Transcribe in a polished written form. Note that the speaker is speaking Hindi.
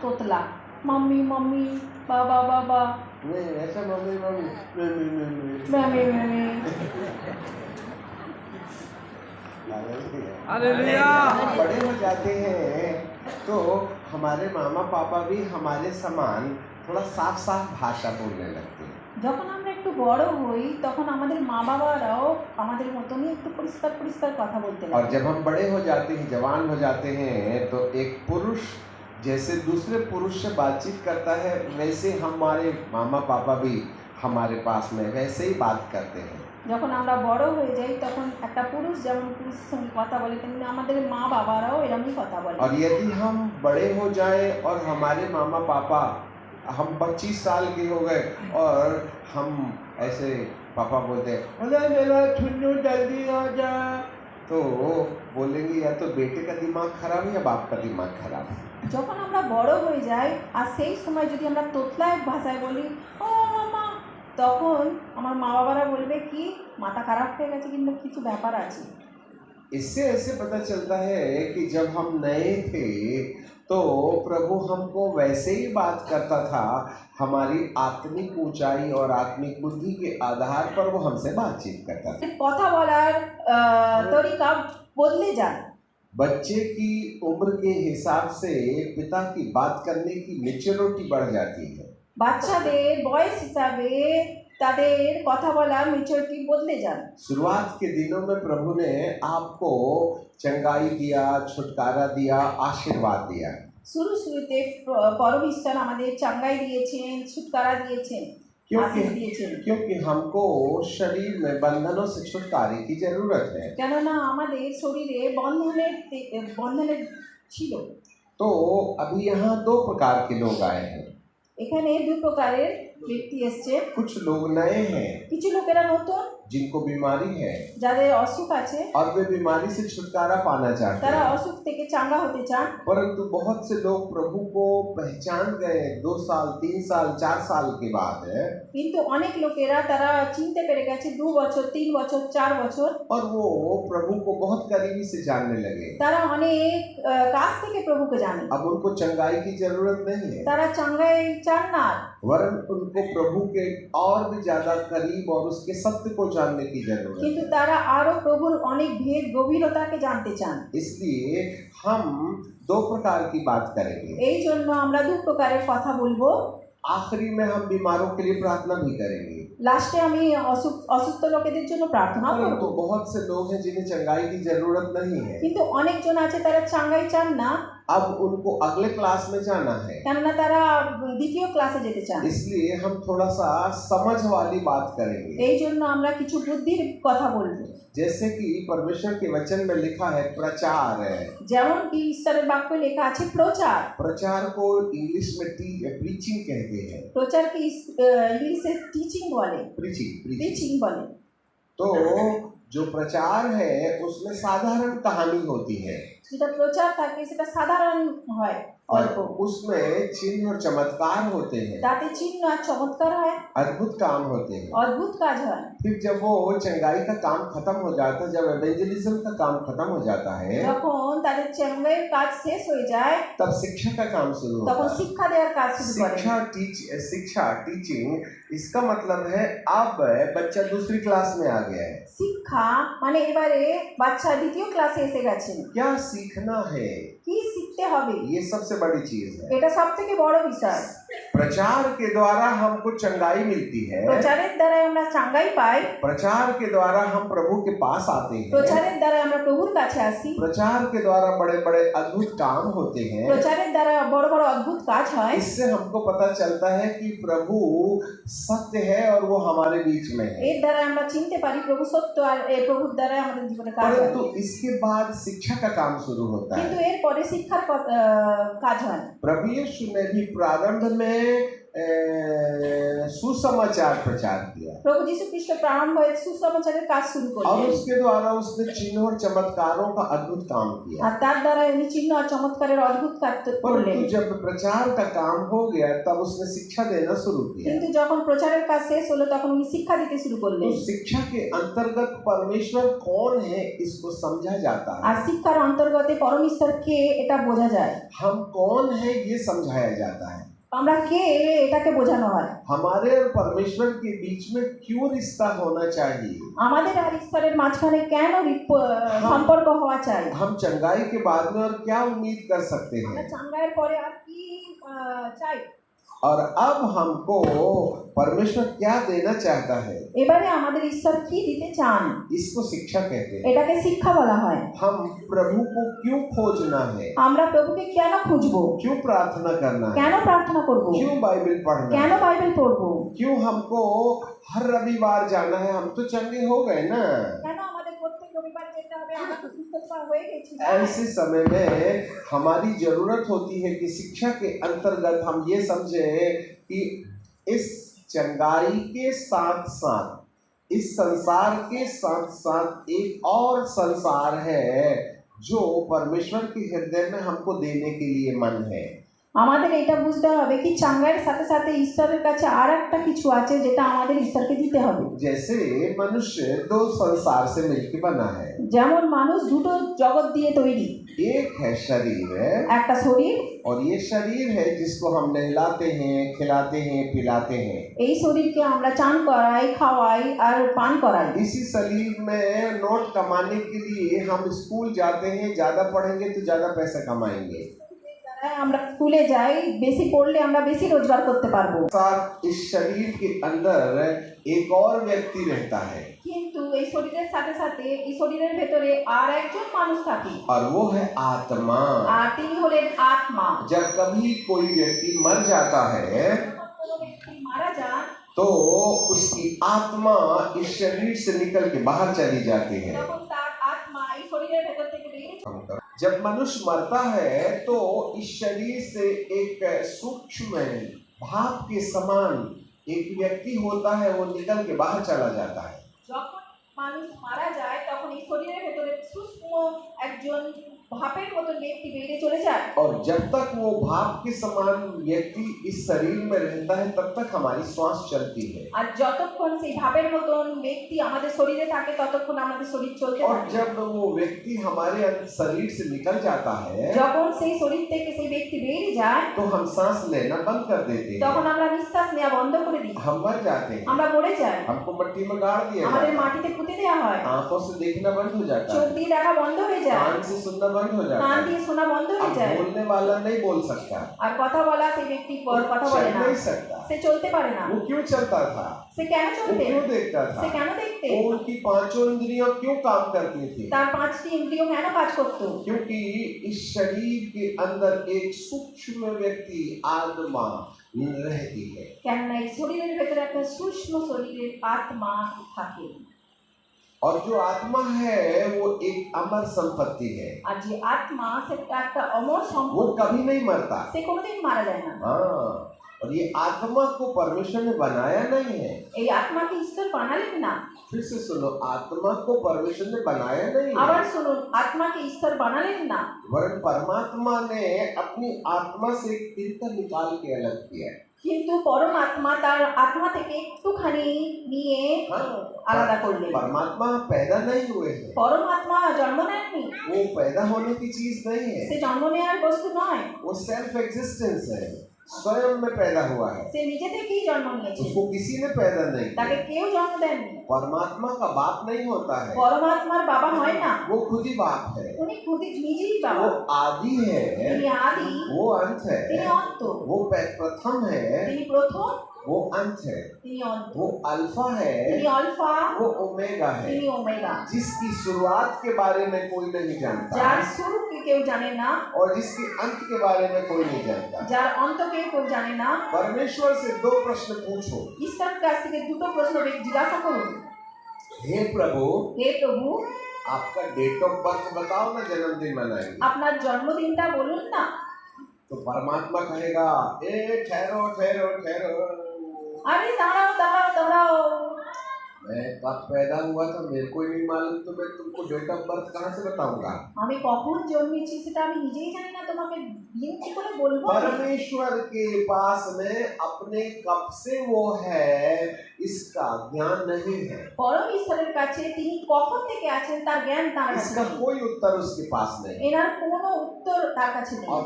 तोतला, मम्मी मम्मी, बाबा बाबा, नहीं ऐसा मम्मी मम्मी मैमी मैमी। हालेलुया। बड़े हो जाते हैं तो हमारे मामा पापा भी हमारे समान थोड़ा साफ साफ भाषा बोलने लगते हैं। যখন আমরা একটু বড় হই তখন আমাদের মা বাবারাও আমাদের মতনই একটু পরিষ্কার পরিষ্কার কথা বলতে और লাগে। जब हम बड़े हो जाते हैं, जवान हो जाते हैं, तो एक पुरुष जैसे दूसरे पुरुष से बातचीत करता है, वैसे हमारे मामा पापा भी हमारे पास में वैसे ही बात करते हैं। যখন আমরা বড় হয়ে যাই তখন একটা পুরুষ যেমন পুরুষের সঙ্গে কথা বলে তেমনি আমাদের মা বাবারাও এরকমই কথা বলে। और यदि हम बड़े हो जाए और हमारे मामा पापा, हम 25 साल के हो गए और हम ऐसे पापा बोलते हैं छुन्नू जल्दी आ जा, तो बोलेंगे या तो बेटे का दिमाग खराब है या बाप का दिमाग खराब है। যখন আমরা বড় হয়ে যাই আর সেই সময় যদি আমরা তোতলায় ভাষায় বলি ও মামা, তখন আমার মা বাবারা বলবে কি মাথা খারাপ হয়ে গেছে কিংবা কিছু ব্যাপার আছে। इससे ऐसे पता चलता है कि जब हम नए थे तो प्रभु हमको वैसे ही बात करता था, हमारी आत्मिक ऊंचाई और आत्मिक बुद्धि के आधार पर वो हमसे बातचीत करता था। কথা বলার তরিকা বদলে যায়। बच्चे की उम्र के हिसाब से पिता की बात करने की मैच्योरिटी बढ़ जाती है। বাচ্চাদের বয়স হিসাবে তাদের কথা বলার ম্যাচুরিটি বদলে যায়। शुरुआत के दिनों में प्रभु ने आपको चंगाई दिया, छुटकारा दिया, आशीर्वाद दिया। শুরুতে পরমেশ্বর আমাদের চাঙ্গাই দিয়েছেন, ছুটকারা দিয়েছেন, আশীর্বাদ দিয়েছেন। क्योंकि हमको शरीर में बंधनों से छुटकारे की जरूरत है। কেননা আমাদের শরীরে বন্ধনের ছিল। तो अभी यहाँ 2 प्रकार के लोग आए हैं। এখানে দুই প্রকারের ব্যক্তি এসছে। कुछ लोग नए हैं কিছু লোকেরা নতুন, जिनको बीमारी है যাদের অসুখ আছে, और वे बीमारी से छुटकारा पाना चाहते তারা हैं, অসুখ থেকে চাঙ্গা হতে চান। परंतु बहुत से लोग प्रभु को पहचान गए 2 साल 3 साल 4 साल के बाद है, কিন্তু অনেক লোকেরা তারা চিনতে পেরে গেছে 2 বছর 3 বছর 4 বছর, और वो प्रभु को बहुत करीबी से जानने लगे। তারা অনেক কাছ থেকে প্রভুকে জানে। अब उनको चंगाई की जरूरत नहीं है, তারা চাঙ্গাই চান না, वरन उनको प्रभु के और भी ज्यादा करीब और उसके सत्य को जानने की जरूरत কিন্তু है। তারা আরো প্রভুর অনেক ভেদ গভীরতাকে জানতে চান। इसलिए हम 2 प्रकार की बात करेंगे। এই জন্য আমরা দু প্রকারের কথা বলবো। आखिरी में हम बीमारों के लिए प्रार्थना भी करेंगे। লাস্টে আমি অসুস্থ লোকেদের জন্য প্রার্থনা করব। तो बहुत से लोग हैं जिन्हें चंगाई की जरूरत नहीं है, কিন্তু অনেকজন আছে তারা চাঙ্গাই চান না, अब उनको अगले क्लास में जाना है, কেননা তারা দ্বিতীয় ক্লাসে যেতে চান। इसलिए हम थोड़ा सा समझ वाली बात करेंगे। এই জন্য আমরা কিছু বুদ্ধির কথা বলবো। जैसे कि परमेश्वर के वचन में लिखा है प्रचार है। যেমন কি ঈশ্বরের বাক্যে লেখা আছে প্রচার। प्रचार को इंग्लिश में प्रीचिंग कहते हैं। প্রচারকে ইংলিশে টিচিং বলে, प्रीचिंग প্রিচিং বলে। तो जो प्रचार है उसमें साधारण कहानी होती है যেটা প্রচার থাকে সেটা সাধারণ হয়, और গল্প। उसमें चिन्ह और चमत्कार होते हैं, তাতে চিহ্ন আর চমৎকার হয়, अद्भुत काम होते हैं। অদ্ভুত কাজ হয়। फिर जब वो चंगाई का काम खत्म हो जाता है, जब एवेंजलिज्म का काम खत्म हो जाता है, যখন তাদের চাঙ্গাইয়ের কাজ শেষ হয়ে যায় तब शिक्षा का काम शुरू তখন होता है। শিক্ষা দেওয়ার কাজ শুরু করে। शिक्षा टीचिंग, इसका मतलब है अब बच्चा दूसरी क्लास में आ गया है। শিক্ষা মানে এবারে বাচ্চা দ্বিতীয় ক্লাসে এসে গেছেন। क्या सीखना है, কি শিখতে হবে, ये सबसे बड़ी चीज है। এটা সবথেকে বড় বিষয়। प्रचार के द्वारा हमको चंगाई मिलती है, প্রচারের দ্বারা আমরা চাঙ্গাই পাই, प्रचार के द्वारा हम प्रभु के पास आते हैं, প্রচারের দ্বারা আমরা প্রভুর কাছে আসি, प्रचार के द्वारा बड़े बड़े अद्भुत काम होते हैं। প্রচারের দ্বারা বড় বড় অদ্ভুত কাজ হয়। इससे हमको पता चलता है कि प्रभु सत्य है और वो हमारे बीच में है। এর দ্বারা আমরা চিনতে পারি প্রভু সত্য আর এই প্রভুর দ্বারা আমাদের জীবনে কাজ হয়। परंतु इसके बाद शिक्षा का काम शुरू होता কিন্তু है। এরপরে শিক্ষার কাজ হয়। प्रभु यीशु ने भी प्रारंभ में सुसमाचार प्रचार किया প্রভু যীশু খ্রিস্ট প্রারম্ভ হয়ে সুসমাচারের কাজ শুরু और করলেন उसके द्वारा उसने चिन्ह और चमत्कारों का अद्भुत काम किया। আর তার দ্বারা উনি চিহ্ন আর চমৎকারের অদ্ভুত কাজ করলেন। परंतु जब प्रचार का काम हो गया तब उसने शिक्षा देना शुरू किया। কিন্তু যখন প্রচারের কাজ শেষ হলো তখন উনি শিক্ষা দিতে শুরু করলেন। तो शिक्षा के अंतर्गत परमेश्वर कौन है इसको समझा जाता আর है। শিক্ষার অন্তর্গতে পরম ঈশ্বর কে এটা বোঝা যায়। हम कौन है ये समझाया जाता है। আমরা কে এটাকে বোঝানো হয়। हमारे और परमेश्वर के बीच में क्यों रिश्ता होना चाहिए। আমাদের আর ঈশ্বরের মাঝখানে কেন সম্পর্ক হওয়া চাই। हम चंगाई के बाद में और क्या उम्मीद कर सकते हैं। আমরা চাঙ্গাইয়ের পরে আর কি চাই। और अब हमको परमेश्वर क्या देना चाहता है। এবারে আমাদের ঈশ্বর কি দিতে চান इसको शिक्षा कहते हैं। এটাকে শিক্ষা বলা হয়। हम प्रभु को क्यों खोजना है। আমরা প্রভুকে কেন খুঁজবো, क्यों प्रार्थना करना है। কেন প্রার্থনা করব, क्यों बाइबल पढ़ना কেন है। বাইবেল পড়ব, क्यों हमको हर रविवार जाना है। हम तो चंगे हो गए ना। কেন আমাদের প্রত্যেক রবিবার যেতে হবে, আমরা তো সুস্থ হয়ে গেছি। ऐसे समय में हमारी जरूरत होती है कि शिक्षा के अंतर्गत हम ये समझे कि इस चंगाई के साथ साथ इस संसार के साथ साथ एक और संसार है जो परमेश्वर के हृदय में हमको देने के लिए मन है। আমাদের এটা বুঝতে হবে কি চাঙ্গাইয়ের সাথে সাথে ঈশ্বরের কাছে আর একটা কিছু আছে যেটা আমাদের ঈশ্বরকে দিতে হবে। जैसे मनुष्य दो संसार से मिलकर बना है। যেমন মানুষ দুটো জগৎ দিয়ে তৈরি, एक है शरीर একটা শরীর, और ये शरीर है जिसको हम नहलाते हैं, खिलाते हैं, पिलाते हैं। এই শরীরকে আমরা চান করাই, খাওয়াই আর পান করাই। इसी शरीर में नोट कमाने के लिए हम स्कूल जाते हैं। ज्यादा पढ़ेंगे तो ज्यादा पैसा कमाएंगे। আমরা স্কুলে যাই, বেশি পড়লে আমরা বেশি রোজগার করতে পারবো। साथ इस शरीर के अंदर एक और व्यक्ति रहता है কিন্তু এই শরীরের সাথে সাথে এই শরীরের ভেতরে আর একজন মানুষ থাকে और वो है आत्मा। আর তিনি হলেন আত্মা। जब कभी कोई व्यक्ति मर जाता है কোনো ব্যক্তি মারা যান तो उसकी आत्मा इस शरीर से निकल के बाहर चली जाती है। তখন তার আত্মা এই শরীরের ভেতর থেকে বেরিয়ে जब मनुष्य मरता है तो इस शरीर से एक सूक्ष्म भाप के समान एक व्यक्ति होता है, वो निकल के बाहर चला जाता है। যখন মানুষ মারা যায় তখন এই শরীরের ভেতরে সূক্ষ্ম একজন ভাপের মতো ব্যক্তি বেরিয়ে চলে যায়। और जब तक वो भाप के समान व्यक्ति इस शरीर में रहता है तब तक हमारी श्वास चलती है। আর যতক্ষণ সেই ভাপের মতন ব্যক্তি আমাদের শরীরে থাকে ততক্ষণ আমাদের শরীর চলতে और থাকে। जब वो व्यक्ति हमारे शरीर से निकल जाता है যখন সেই শরীর থেকে সেই ব্যক্তি বেরিয়ে যায় तो हम सांस लेना बंद कर देते हैं। তখন আমরা নিঃশ্বাস নেওয়া বন্ধ করে দিই, हम मर जाते हैं। আমরা মরে যাই, हमको मिट्टी में गाड़ दिया আমাদের जाता है। মাটিতে পুঁতে দেওয়া হয়, आंखों से देखना बंद हो जाता চোখ है। দিয়ে দেখা বন্ধ হয়ে যায়, कान से सुनना बंद हो जाता কান है। দিয়ে শোনা বন্ধ হয়ে अब যায়, बोलने वाला नहीं बोल सकता। আর কথা বলা সেই ব্যক্তি वो কথা चल বলে না, नहीं सकता। সে চলতে পারে না। वो क्यों चलता था। সে কেন वो চলতে, क्यों देखता সে था। কেন দেখতে, वो उनकी पांचों इंद्रियां क्यों काम करती थी। তার পাঁচটি ইন্দ্রিয় কেন কাজ করতো। क्योंकि इस शरीर के अंदर एक सूक्ष्म व्यक्ति आत्मा रहती है। কেননা এই শরীরের ভেতরে একটা সূক্ষ্ম শরীরের আত্মা থাকে। और जो आत्मा है वो एक अमर संपत्ति है। আর যে আত্মা সেটা একটা অমর वो সম্পদ, कभी नहीं मरता। সে কোনোদিন মারা যায় না। हाँ, और ये आत्मा को परमेश्वर ने बनाया नहीं है। এই আত্মাকে ঈশ্বর বানালেন না। फिर से सुनो, आत्मा को परमेश्वर ने बनाया नहीं আবার है, শুনুন, আত্মাকে ঈশ্বর বানালেন না, वरन परमात्मा ने अपनी आत्मा से एक तिनका निकाल के अलग किया है। কিন্তু পরমাত্মা তার আত্মা থেকে একটুখানি নিয়ে আলাদা করলেন। परमात्मा पैदा नहीं हुए हैं। পরমাত্মা জন্ম নেননি, वो पैदा होने की चीज नहीं है। সে জন্ম নেওয়ার বস্তু নয়, वो सेल्फ एग्जिस्टेंस है, स्वयं में पैदा हुआ है। সে নিজে থেকেই জন্ম নিয়েছে, उसको किसी ने पैदा नहीं তাকে किया। কেউ জন্ম দেননি। परमात्मा का बाप नहीं होता है, পরমাত্মার বাবা হয় না, वो खुद ही बाप है। উনি নিজেই वो বাবা। आदि है, তিনি আদি, वो अंत তিনি है। অন্ত, वो प्रथम है, তিনি প্রথম, वो अंत है। তিনি অন্ত, वो अल्फा है, তিনি আলফা, वो ओमेगा है। তিনি ওমেগা। जिसकी शुरुआत के बारे में कोई नहीं जानता যার শুরুকে কেউ জানে না, और जिसके अंत के बारे में कोई नहीं जानता। যার অন্তকে কেউ জানে না। परमेश्वर से दो प्रश्न पूछो। ঈশ্বরের কাছ থেকে দুটো প্রশ্ন জিজ্ঞাসা করুন। हे प्रभु, হে প্রভু, आपका डेट ऑफ बर्थ बताओ ना, जन्मदिन मनाएंगे। আপনার জন্মদিনটা বলুন না। तो तो परमात्मा कहेगा, ए ठहरो ठहरो ठहरो, अरे दाঁড়াও दाঁড়াও दाঁড়াও, मैं कब पैदा हुआ था मेरे को ही नहीं मालूम, तो मैं तुमको डेट ऑफ बर्थ कहाँ से बताऊंगा। আমি কখন জন্মেছি সেটা আমি নিজেই জানি না, তোমাকে দিন কি করে বলবো? परमेश्वर के पास में अपने कब से वो है इसका ज्ञान नहीं है, পরম ঈশ্বরের কাছে তিনি কখন থেকে আছেন তার জ্ঞান তার কাছে इसका নেই। कोई उत्तर उसके पास नहीं। এনার কোনো উত্তর তার কাছে নেই। और